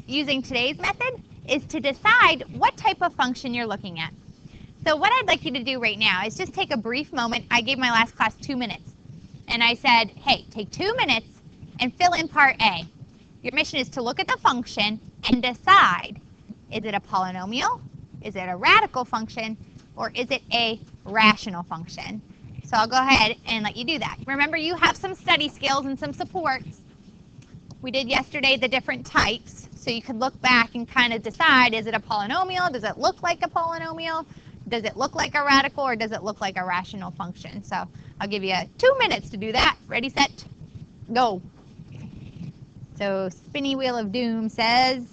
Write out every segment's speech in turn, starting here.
using today's method is to decide what type of function you're looking at. So what I'd like you to do right now is just take a brief moment. I gave my last class 2 minutes. And I said, hey, take 2 minutes and fill in part A. Your mission is to look at the function and decide, is it a polynomial, is it a radical function, or is it a rational function? So I'll go ahead and let you do that. Remember, you have some study skills and some supports. We did yesterday the different types, so you could look back and kind of decide, is it a polynomial, does it look like a polynomial, does it look like a radical, or does it look like a rational function? So I'll give you 2 minutes to do that. Ready, set, go. So spinny wheel of doom says,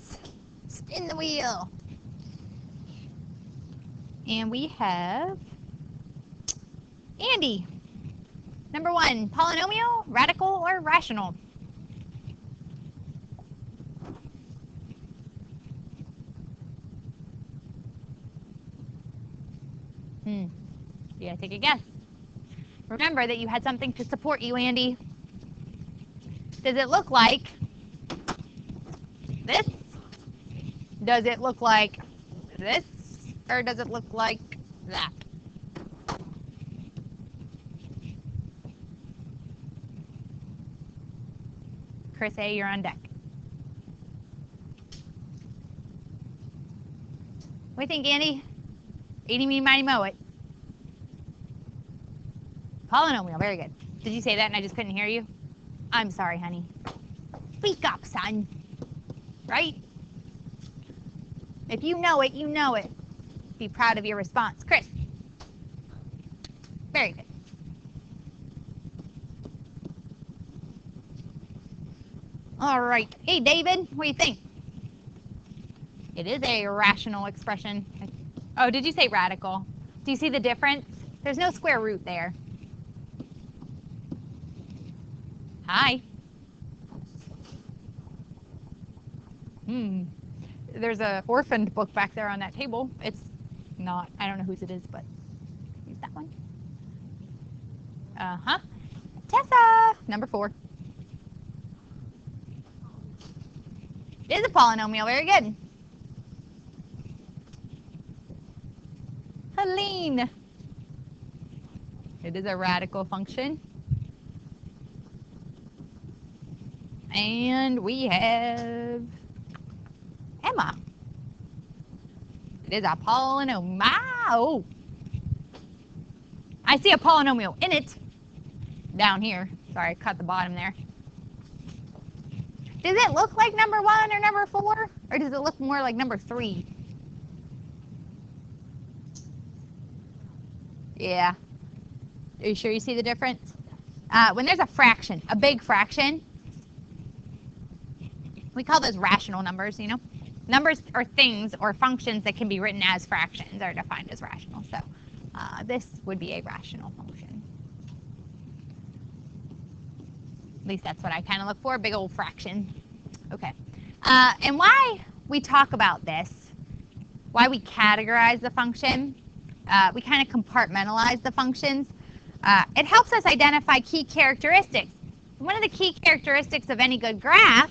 spin the wheel. And we have Andy. Number 1, polynomial, radical, or rational? You gotta take a guess. Remember that you had something to support you, Andy. Does it look like this? Does it look like this? Or does it look like that? Chris A., you're on deck. What do you think, Andy? 80, meeny, miny, moe it. Polynomial, very good. Did you say that and I just couldn't hear you? I'm sorry, honey. Speak up, son. Right? If you know it, you know it. Be proud of your response. Chris. Very good. All right. Hey, David, what do you think? It is a rational expression. Oh, did you say radical? Do you see the difference? There's no square root there. Hi. There's a orphaned book back there on that table. It's not, I don't know whose it is, but use that one. Uh-huh. Tessa, number 4. It is a polynomial, very good. Helene. It is a radical function. And we have Emma. It is a polynomial. I see a polynomial in it down here. Sorry, I cut the bottom there. Does it look like number 1 or number 4? Or does it look more like number 3? Yeah. Are you sure you see the difference? When there's a fraction, a big fraction, we call those rational numbers, you know. Numbers are things or functions that can be written as fractions are defined as rational. So this would be a rational function. At least that's what I kind of look for, a big old fraction. Okay. And why we talk about this, why we categorize the function, we kind of compartmentalize the functions. It helps us identify key characteristics. One of the key characteristics of any good graph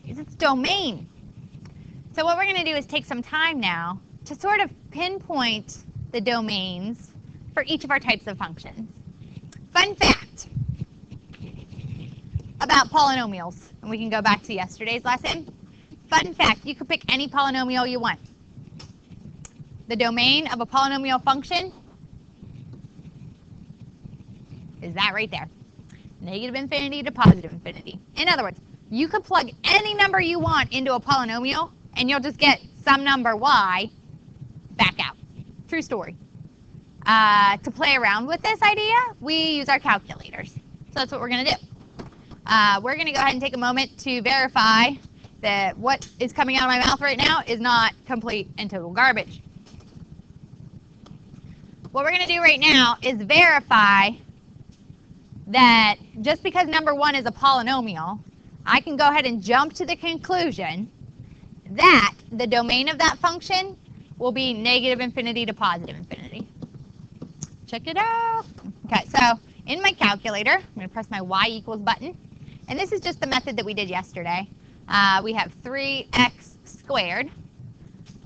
is its domain. So what we're going to do is take some time now to sort of pinpoint the domains for each of our types of functions. Fun fact about polynomials, and we can go back to yesterday's lesson. Fun fact, you could pick any polynomial you want. The domain of a polynomial function is that right there. Negative infinity to positive infinity. In other words, you could plug any number you want into a polynomial and you'll just get some number y back out. True story. To play around with this idea, we use our calculators. So that's what we're going to do. We're going to go ahead and take a moment to verify that what is coming out of my mouth right now is not complete and total garbage. What we're going to do right now is verify that just because number 1 is a polynomial, I can go ahead and jump to the conclusion that the domain of that function will be negative infinity to positive infinity. Check it out. Okay, so in my calculator, I'm going to press my y equals button. And this is just the method that we did yesterday. We have 3x squared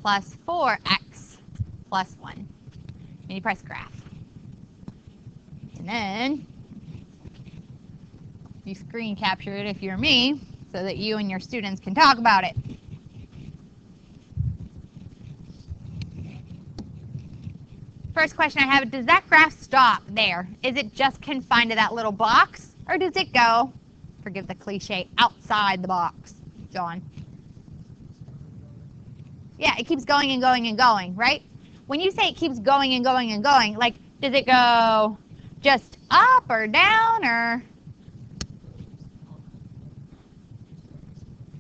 plus 4x plus 1. And you press graph. And then you screen capture it if you're me, so that you and your students can talk about it. First question I have, does that graph stop there? Is it just confined to that little box? Or does it go, forgive the cliche, outside the box, John? Yeah, it keeps going and going and going, right? When you say it keeps going and going and going, like, does it go just up or down or?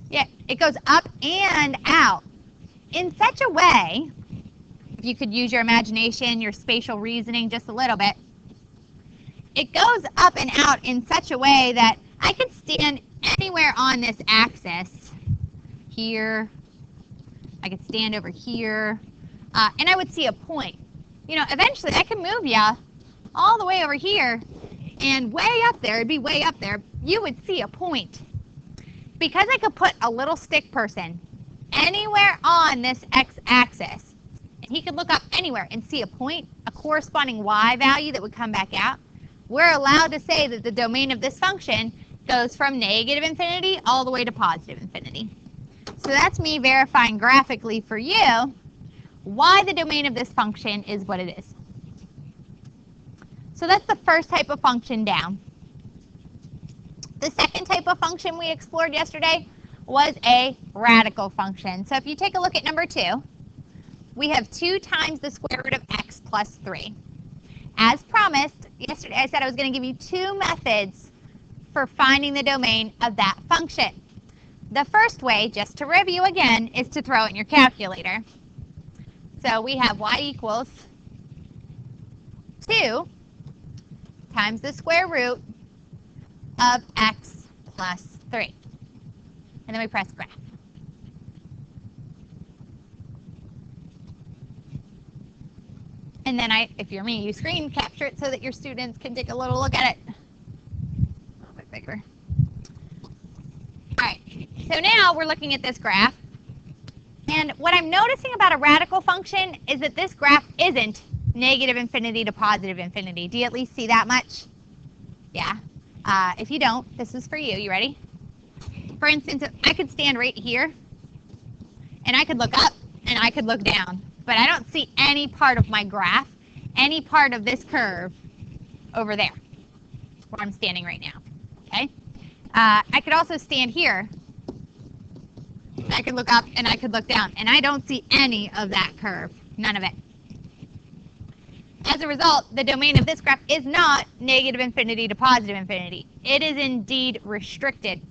Yeah, it goes up and out in such a way, if you could use your imagination, your spatial reasoning just a little bit, it goes up and out in such a way that I could stand anywhere on this axis here. I could stand over here, and I would see a point. You know, eventually I could move you all the way over here, and way up there, it'd be way up there, you would see a point. Because I could put a little stick person anywhere on this x-axis, and he could look up anywhere and see a point, a corresponding y value that would come back out, we're allowed to say that the domain of this function goes from negative infinity all the way to positive infinity. So that's me verifying graphically for you why the domain of this function is what it is. So that's the first type of function down. The second type of function we explored yesterday was a radical function. So if you take a look at number 2, we have 2 times the square root of x plus 3. As promised, yesterday I said I was going to give you 2 methods for finding the domain of that function. The first way, just to review again, is to throw it in your calculator. So we have y equals 2 times the square root of x plus 3. And then we press graph. And then if you're me, you screen capture it so that your students can take a little look at it. A little bit bigger. All right, so now we're looking at this graph. And what I'm noticing about a radical function is that this graph isn't negative infinity to positive infinity. Do you at least see that much? Yeah. If you don't, this is for you. You ready? For instance, I could stand right here, and I could look up, and I could look down. But I don't see any part of my graph, any part of this curve over there, where I'm standing right now. Okay? I could also stand here. I could look up, and I could look down, and I don't see any of that curve. None of it. As a result, the domain of this graph is not negative infinity to positive infinity. It is indeed restricted.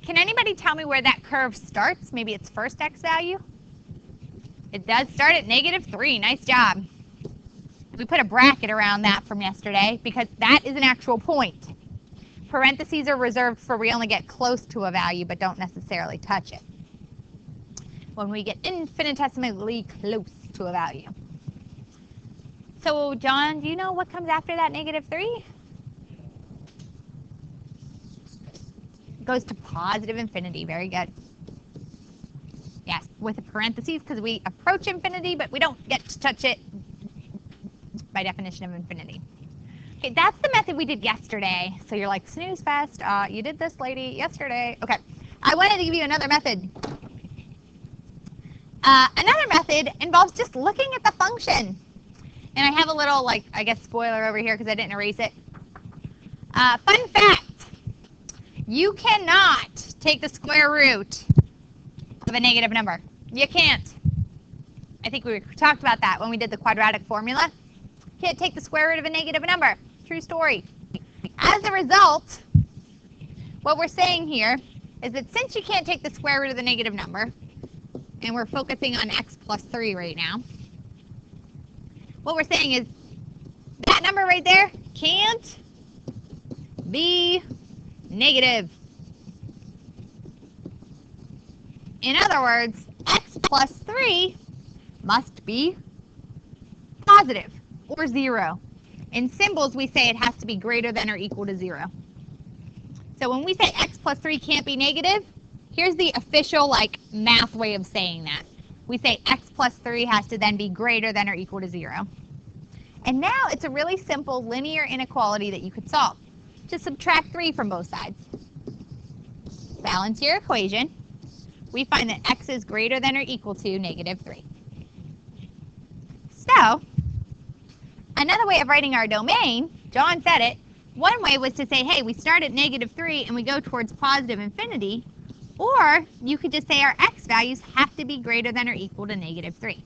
Can anybody tell me where that curve starts? Maybe its first x value? It does start at -3. Nice job. We put a bracket around that from yesterday because that is an actual point. Parentheses are reserved for we only get close to a value but don't necessarily touch it. When we get infinitesimally close to a value. So, John, do you know what comes after that -3? It goes to positive infinity. Very good. Yes, with a parentheses because we approach infinity, but we don't get to touch it by definition of infinity. Okay, that's the method we did yesterday. So you're like, snooze fest. You did this, lady, yesterday. Okay, I wanted to give you another method. Another method involves just looking at the function. And I have a little, like, I guess, spoiler over here because I didn't erase it. Fun fact. You cannot take the square root of a negative number. You can't. I think we talked about that when we did the quadratic formula. You can't take the square root of a negative number. True story. As a result, what we're saying here is that since you can't take the square root of the negative number, and we're focusing on x plus 3 right now, what we're saying is that number right there can't be negative. In other words, x plus 3 must be positive or 0. In symbols, we say it has to be greater than or equal to 0. So when we say x plus 3 can't be negative, here's the official like math way of saying that. We say x plus 3 has to then be greater than or equal to 0. And now it's a really simple linear inequality that you could solve. Just subtract 3 from both sides. Balance your equation. We find that x is greater than or equal to negative 3. So, another way of writing our domain, John said it, one way was to say, hey, we start at negative 3 and we go towards positive infinity. Or you could just say our x values have to be greater than or equal to negative 3.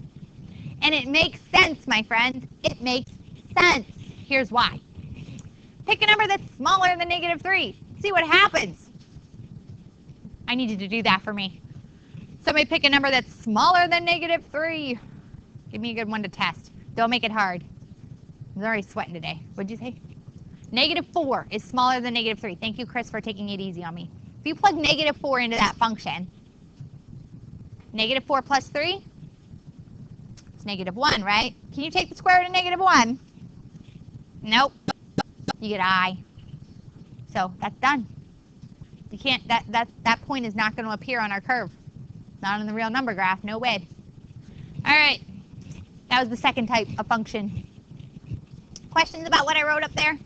And it makes sense, my friends. It makes sense. Here's why. Pick a number that's smaller than negative 3. See what happens. I need you to do that for me. Somebody pick a number that's smaller than negative 3. Give me a good one to test. Don't make it hard. I'm already sweating today. What'd you say? Negative 4 is smaller than negative 3. Thank you, Chris, for taking it easy on me. If you plug negative 4 into that function, negative 4 plus 3, it's negative 1, right? Can you take the square root of negative 1? Nope. You get I. So that's done. You can't, that point is not going to appear on our curve. Not on the real number graph, no way. All right, that was the second type of function. Questions about what I wrote up there?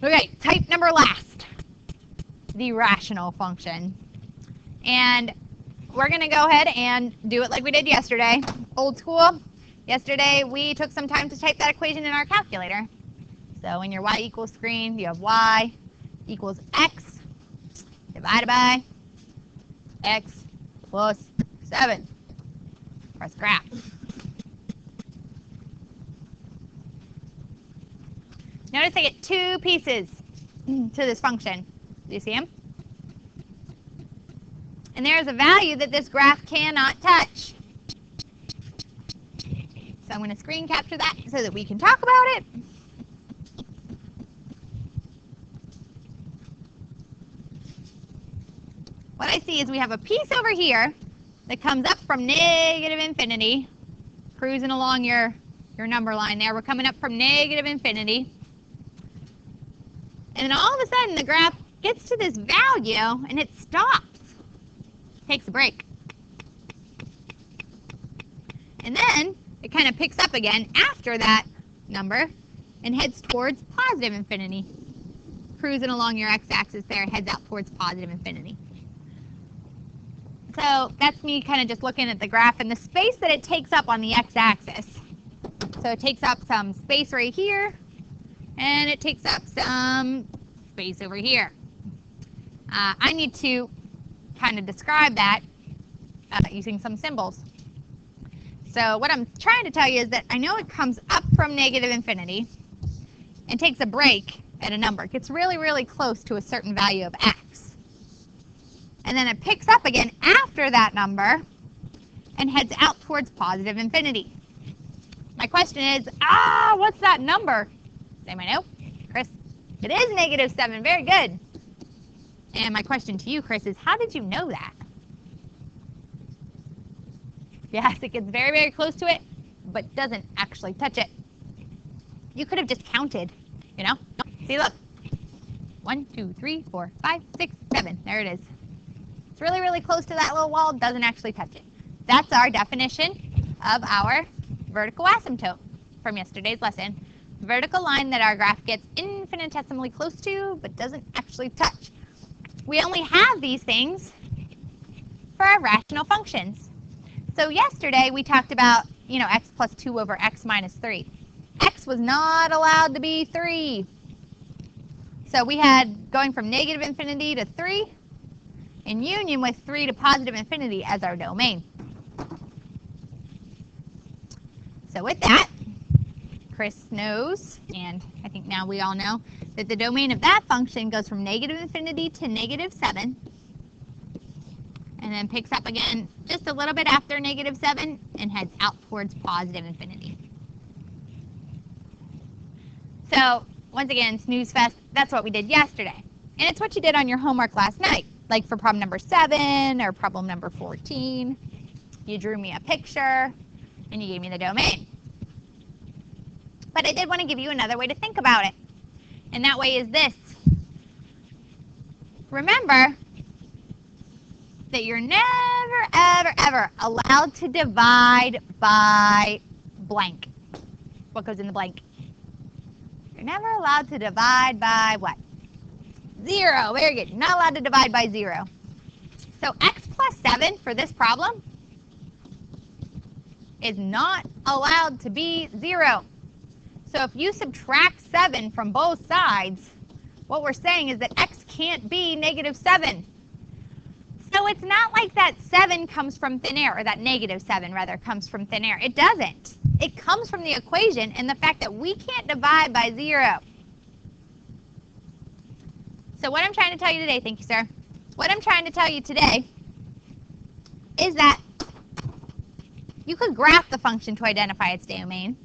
Okay, type number last, the rational function. And we're going to go ahead and do it like we did yesterday. Old school. Yesterday, we took some time to type that equation in our calculator. So in your y equals screen, you have y equals x divided by x plus 7. Press graph. Notice I get 2 pieces to this function. Do you see them? And there's a value that this graph cannot touch. So I'm going to screen capture that so that we can talk about it. What I see is we have a piece over here that comes up from negative infinity, cruising along your number line there. We're coming up from negative infinity. And then all of a sudden the graph gets to this value and it stops. Takes a break. And then it kind of picks up again after that number and heads towards positive infinity. Cruising along your x-axis there, heads out towards positive infinity. So that's me kind of just looking at the graph and the space that it takes up on the x-axis. So it takes up some space right here, and it takes up some space over here. I need to kind of describe that using some symbols. So what I'm trying to tell you is that I know it comes up from negative infinity and takes a break at a number. It gets really, really close to a certain value of x. And then it picks up again after that number and heads out towards positive infinity. My question is, what's that number? Does anyone know? Chris? It is negative 7. Very good. And my question to you, Chris, is how did you know that? Yes, it gets very, very close to it, but doesn't actually touch it. You could have just counted, you know? See, look. 1, 2, 3, 4, 5, 6, 7. There it is. It's really, really close to that little wall, doesn't actually touch it. That's our definition of our vertical asymptote from yesterday's lesson. Vertical line that our graph gets infinitesimally close to, but doesn't actually touch. We only have these things for our rational functions. So yesterday we talked about, x plus 2 over x minus 3. X was not allowed to be 3. So we had going from negative infinity to 3 in union with 3 to positive infinity as our domain. So with that, Chris knows, and I think now we all know, that the domain of that function goes from negative infinity to negative 7, and then picks up again just a little bit after negative 7 and heads out towards positive infinity. So once again, snooze fest, that's what we did yesterday. And it's what you did on your homework last night. Like for problem number 7 or problem number 14, you drew me a picture and you gave me the domain. But I did want to give you another way to think about it. And that way is this. Remember, that you're never, ever, ever allowed to divide by blank. What goes in the blank? You're never allowed to divide by what? 0. Very good. You're not allowed to divide by 0. So x plus 7 for this problem is not allowed to be 0. So if you subtract 7 from both sides, what we're saying is that x can't be negative 7. So it's not like that 7 comes from thin air, or that negative 7 rather comes from thin air. It doesn't. It comes from the equation and the fact that we can't divide by 0. So what I'm trying to tell you today, thank you, sir. What I'm trying to tell you today is that you could graph the function to identify its domain,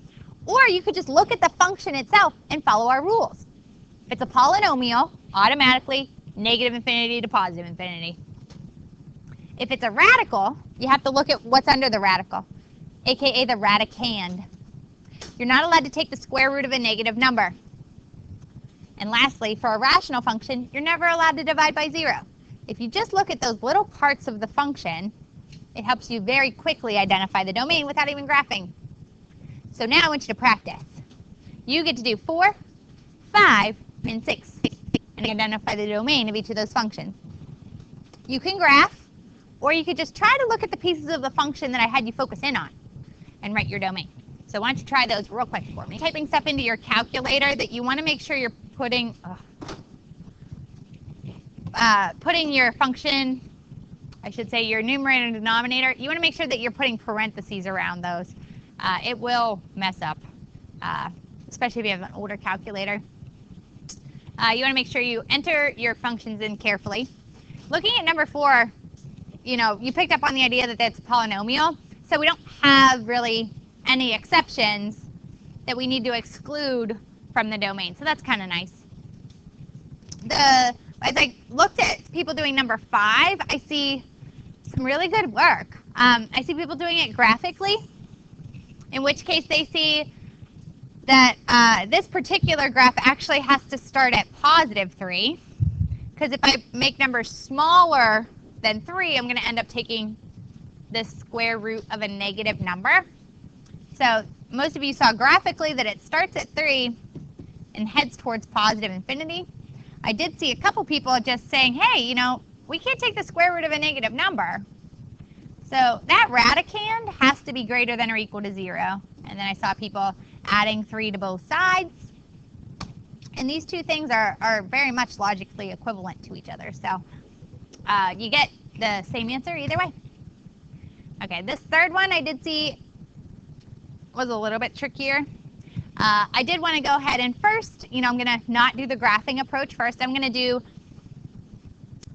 or you could just look at the function itself and follow our rules. If it's a polynomial, automatically negative infinity to positive infinity. If it's a radical, you have to look at what's under the radical, aka the radicand. You're not allowed to take the square root of a negative number. And lastly, for a rational function, you're never allowed to divide by 0. If you just look at those little parts of the function, it helps you very quickly identify the domain without even graphing. So now I want you to practice. You get to do 4, 5, and 6, and identify the domain of each of those functions. You can graph, or you could just try to look at the pieces of the function that I had you focus in on and write your domain. So why don't you try those real quick for me. Typing stuff into your calculator that you want to make sure you're putting your function, I should say your numerator and denominator, you want to make sure that you're putting parentheses around those. It will mess up, especially if you have an older calculator. You want to make sure you enter your functions in carefully. Looking at number 4, you picked up on the idea that that's a polynomial, so we don't have really any exceptions that we need to exclude from the domain, so that's kind of nice. As I looked at people doing number 5, I see some really good work. I see people doing it graphically, in which case they see that this particular graph actually has to start at positive 3, because if I make numbers smaller than 3, I'm going to end up taking the square root of a negative number. So most of you saw graphically that it starts at 3 and heads towards positive infinity. I did see a couple people just saying, hey, we can't take the square root of a negative number. So that radicand has to be greater than or equal to 0. And then I saw people adding 3 to both sides. And these two things are very much logically equivalent to each other. So you get the same answer either way. Okay, this third one I did see was a little bit trickier. I did want to go ahead and first, I'm going to not do the graphing approach first. I'm going to do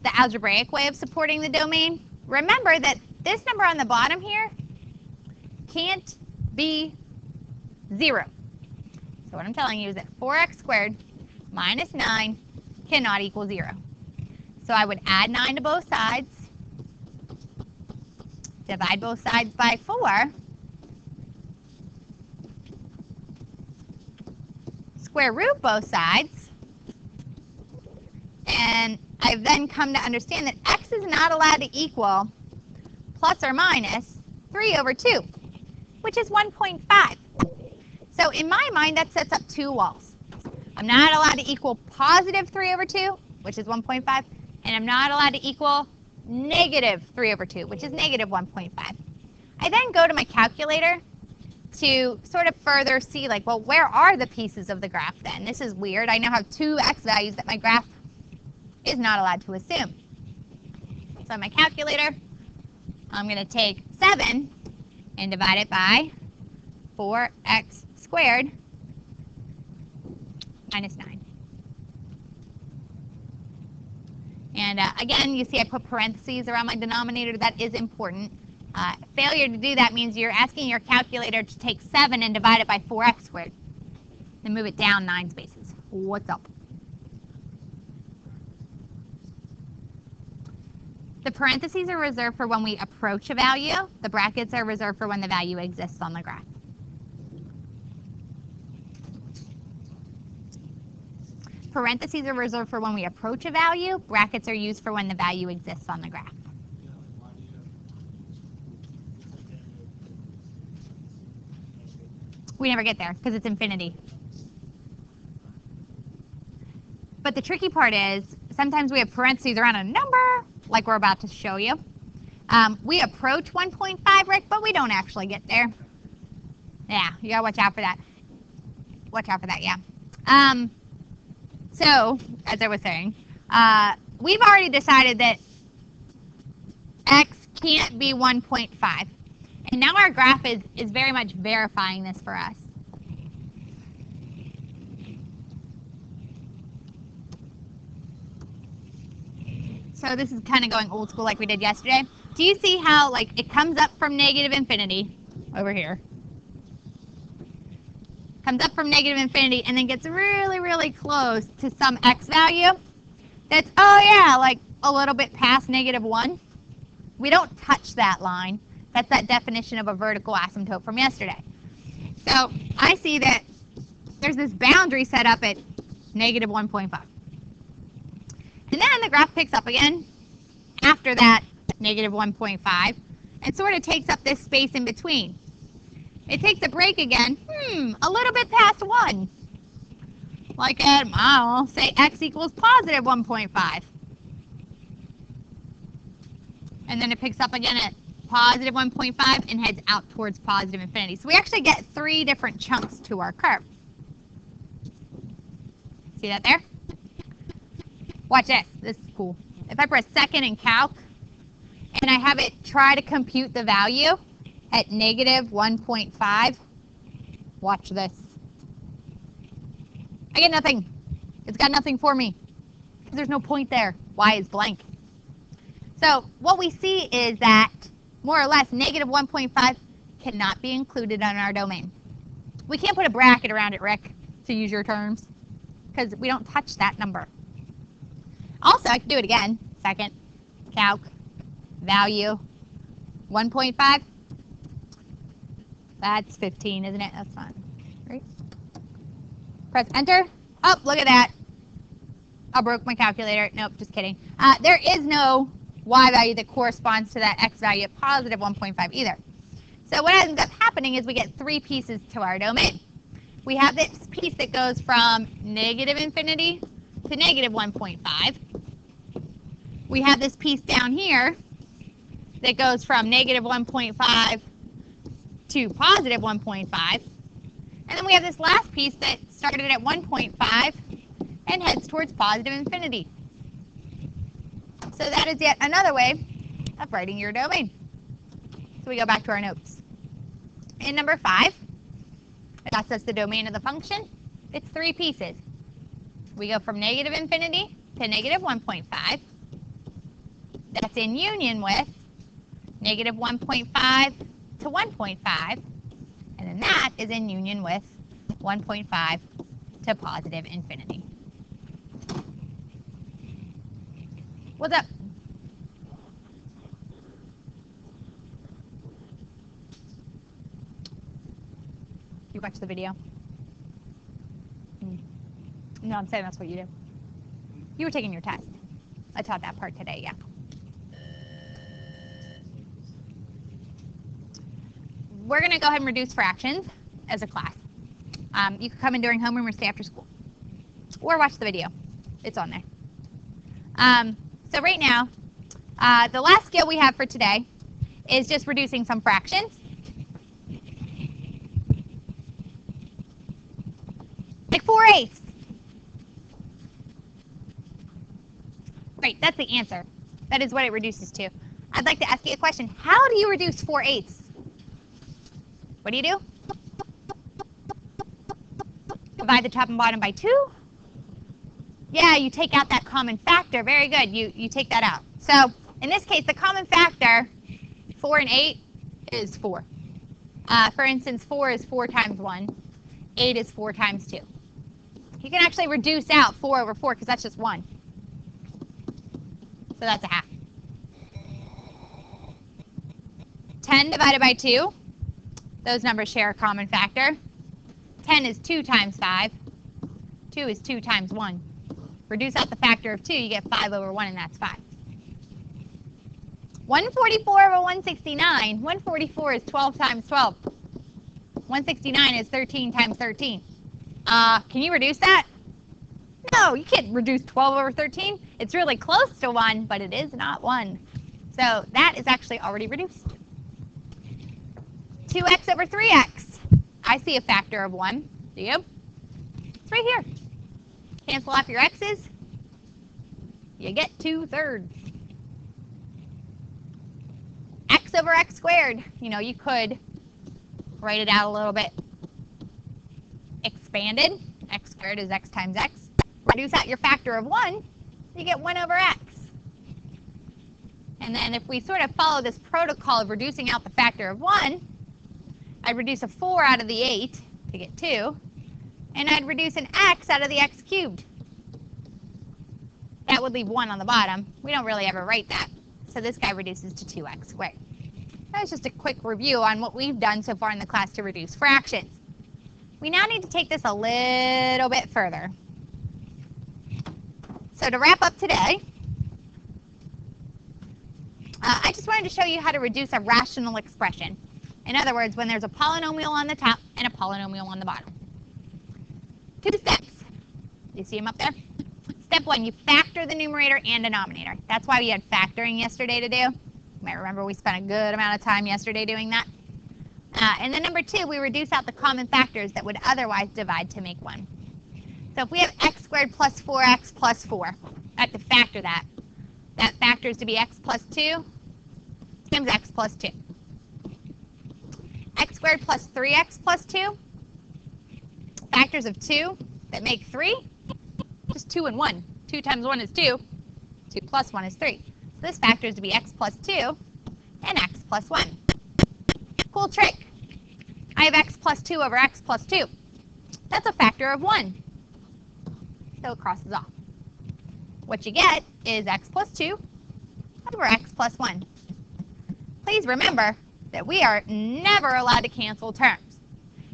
the algebraic way of supporting the domain. Remember that this number on the bottom here can't be 0. So what I'm telling you is that 4x squared minus 9 cannot equal 0. So I would add 9 to both sides, divide both sides by 4, square root both sides, and I've then come to understand that x is not allowed to equal plus or minus 3 over 2, which is 1.5. So in my mind, that sets up two walls. I'm not allowed to equal positive 3 over 2, which is 1.5, and I'm not allowed to equal negative 3 over 2, which is negative 1.5. I then go to my calculator to sort of further see, like, well, where are the pieces of the graph then? This is weird. I now have two x values that my graph is not allowed to assume. So in my calculator, I'm going to take 7 and divide it by 4x squared minus 9. And again, you see I put parentheses around my denominator. That is important. Failure to do that means you're asking your calculator to take 7 and divide it by 4x squared. Then move it down 9 spaces. What's up? The parentheses are reserved for when we approach a value. The brackets are reserved for when the value exists on the graph. Parentheses are reserved for when we approach a value. Brackets are used for when the value exists on the graph. We never get there because it's infinity. But the tricky part is sometimes we have parentheses around a number, like we're about to show you. We approach 1.5, Rick, but we don't actually get there. Yeah, you gotta watch out for that. Watch out for that, yeah. So, as I was saying, we've already decided that x can't be 1.5. And now our graph is very much verifying this for us. So this is kind of going old school like we did yesterday. Do you see how like it comes up from negative infinity over here? Comes up from negative infinity and then gets really, really close to some x value. That's, oh yeah, like a little bit past -1. We don't touch that line. That's that definition of a vertical asymptote from yesterday. So I see that there's this boundary set up at -1.5. And then the graph picks up again after that -1.5 and sort of takes up this space in between. It takes a break again, a little bit past 1. Like at, I'll say x equals positive 1.5. And then it picks up again at positive 1.5 and heads out towards positive infinity. So we actually get 3 different chunks to our curve. See that there? Watch this. This is cool. If I press second in calc and I have it try to compute the value at -1.5, watch this. I get nothing. It's got nothing for me because there's no point there. Y is blank. So what we see is that more or less -1.5 cannot be included in our domain. We can't put a bracket around it, Rick, to use your terms, because we don't touch that number. Also, I can do it again. Second, calc, value, 1.5. That's 15, isn't it? That's fine. Right? Press enter. Oh, look at that. I broke my calculator. Nope, just kidding. There is no y value that corresponds to that x value at positive 1.5 either. So what ends up happening is we get 3 pieces to our domain. We have this piece that goes from -infinity to -1.5. We have this piece down here that goes from -1.5 to positive 1.5. And then we have this last piece that started at 1.5 and heads towards positive infinity. So that is yet another way of writing your domain. So we go back to our notes. In number 5, that's us the domain of the function. It's 3 pieces. We go from -infinity to -1.5. That's in union with -1.5 to 1.5. And then that is in union with 1.5 to positive infinity. What's up? You watch the video? No, I'm saying that's what you do. You were taking your test. I taught that part today, yeah. We're going to go ahead and reduce fractions as a class. You can come in during homeroom or stay after school. Or watch the video. It's on there. So right now, the last skill we have for today is just reducing some fractions. Like 4/8. Great, that's the answer. That is what it reduces to. I'd like to ask you a question. How do you reduce 4/8? What do you do? Divide the top and bottom by 2? Yeah, you take out that common factor. Very good. You take that out. So in this case, the common factor, 4 and 8, is 4. For instance, 4 is 4 times 1. 8 is 4 times 2. You can actually reduce out 4 over 4 because that's just 1. So that's a half. 10 divided by 2. Those numbers share a common factor. 10 is 2 times 5. 2 is 2 times 1. Reduce out the factor of 2, you get 5 over 1, and that's 5. 144 over 169. 144 is 12 times 12. 169 is 13 times 13. Can you reduce that? No, you can't reduce 12 over 13. It's really close to 1, but it is not 1. So that is actually already reduced. 2x over 3x. I see a factor of 1. Do you? It's right here. Cancel off your x's. You get 2/3. X over x squared. You know, you could write it out a little bit expanded. X squared is x times x. Reduce out your factor of 1, you get 1 over x. And then if we sort of follow this protocol of reducing out the factor of 1, I'd reduce a 4 out of the 8 to get 2, and I'd reduce an x out of the x cubed. That would leave 1 on the bottom. We don't really ever write that. So this guy reduces to 2x squared. That was just a quick review on what we've done so far in the class to reduce fractions. We now need to take this a little bit further. So to wrap up today, I just wanted to show you how to reduce a rational expression. In other words, when there's a polynomial on the top and a polynomial on the bottom. 2 steps. You see them up there? Step 1, you factor the numerator and denominator. That's why we had factoring yesterday to do. You might remember we spent a good amount of time yesterday doing that. And then number 2, we reduce out the common factors that would otherwise divide to make 1. So if we have x squared plus 4x plus 4, I have to factor that. That factors to be x plus 2 times x plus 2. X squared plus 3x plus 2, factors of 2 that make 3, just 2 and 1. 2 times 1 is 2, 2 plus 1 is 3. So this factors to be x plus 2 and x plus 1. Cool trick. I have x plus 2 over x plus 2. That's a factor of 1. So it crosses off. What you get is x plus 2 over x plus 1. Please remember that we are never allowed to cancel terms.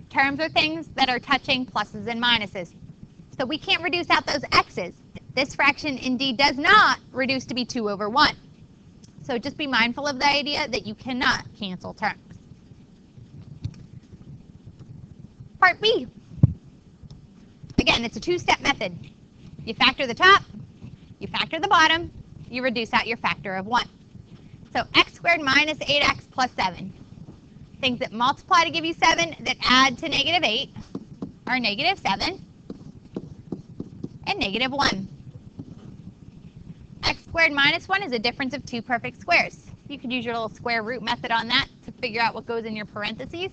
Terms are things that are touching pluses and minuses. So we can't reduce out those x's. This fraction indeed does not reduce to be 2 over 1. So just be mindful of the idea that you cannot cancel terms. Part B. Again, it's a 2-step method. You factor the top, you factor the bottom, you reduce out your factor of 1. So x squared minus 8x plus 7. Things that multiply to give you 7 that add to negative 8 are negative 7 and negative 1. X squared minus 1 is a difference of 2 perfect squares. You could use your little square root method on that to figure out what goes in your parentheses.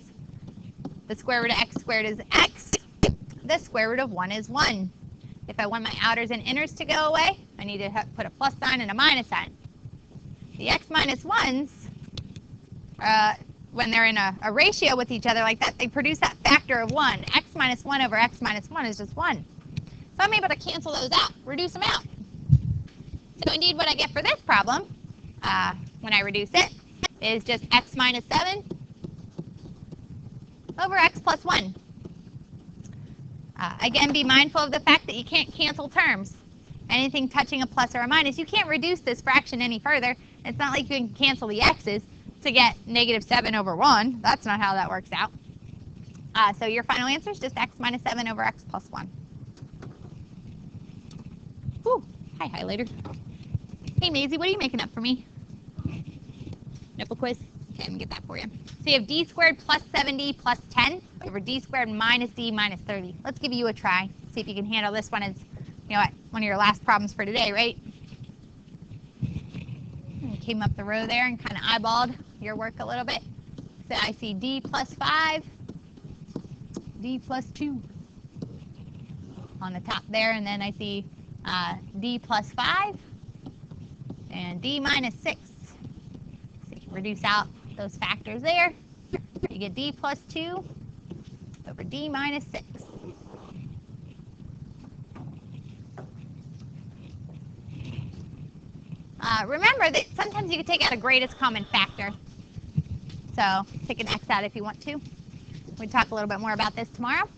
The square root of x squared is x. The square root of 1 is 1. If I want my outers and inners to go away, I need to put a plus sign and a minus sign. The x minus 1s, when they're in a ratio with each other like that, they produce that factor of 1. X minus 1 over x minus 1 is just 1. So I'm able to cancel those out, reduce them out. So indeed what I get for this problem, when I reduce it, is just x minus 7 over x plus 1. Again, be mindful of the fact that you can't cancel terms. Anything touching a plus or a minus, you can't reduce this fraction any further. It's not like you can cancel the x's to get negative 7 over 1. That's not how that works out. So your final answer is just x minus 7 over x plus 1. Whew. Hi, highlighter. Hey, Maisie, what are you making up for me? Nipple quiz? Okay, I'm going to get that for you. So you have d squared plus 7d plus 10 over d squared minus d minus 30. Let's give you a try. See if you can handle this one as, you know what, one of your last problems for today, right? You came up the row there and kind of eyeballed your work a little bit. So I see d plus 5, d plus 2 on the top there, and then I see d plus 5 and d minus 6. So you can reduce out those factors there. You get d plus 2 over d minus 6. Remember that sometimes you can take out a greatest common factor. So take an x out if you want to. We'll talk a little bit more about this tomorrow.